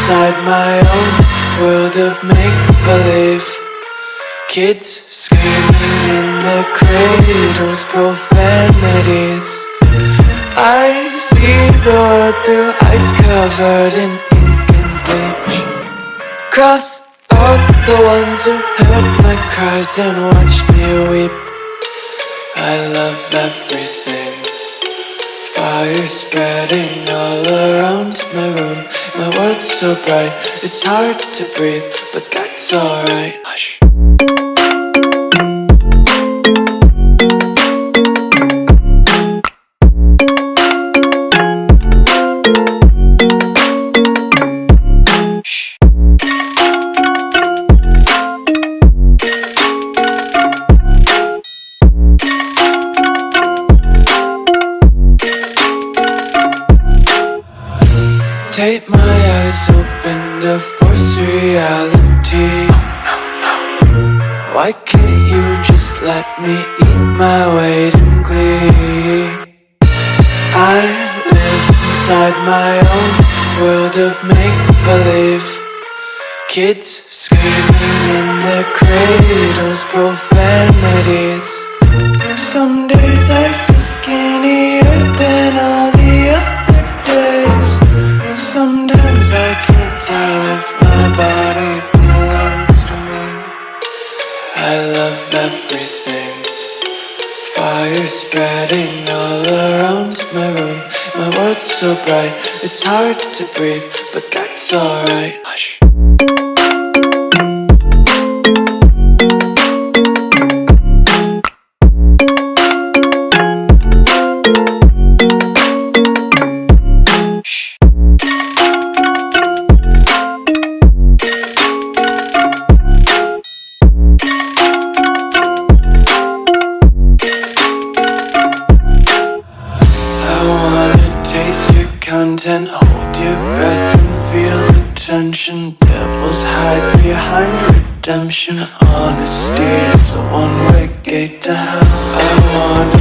inside my own world of make-believe. Kids screaming in their cradles, profanities. I see the world through eyes covered in ink and bleach. Cross out the ones who heard my cries and watched me weep. I love everything. Fire spreading all around my room. My world's so bright, it's hard to breathe, but that's alright. Hush. Tape my eyes open to force reality. Why can't you just let me eat my weight in glee? I live inside my own world of make-believe. Kids screaming in their cradles, profanities. Some days I feel skinnier than all the other days. Sometimes I can't tell if my body belongs to me. I love everything. Fire spreading all around my room. My world's so bright, it's hard to breathe, but that's alright. Hush. Content, hold your breath and feel the tension. Devils hide behind redemption. Honesty is a one-way gate to hell. I wanna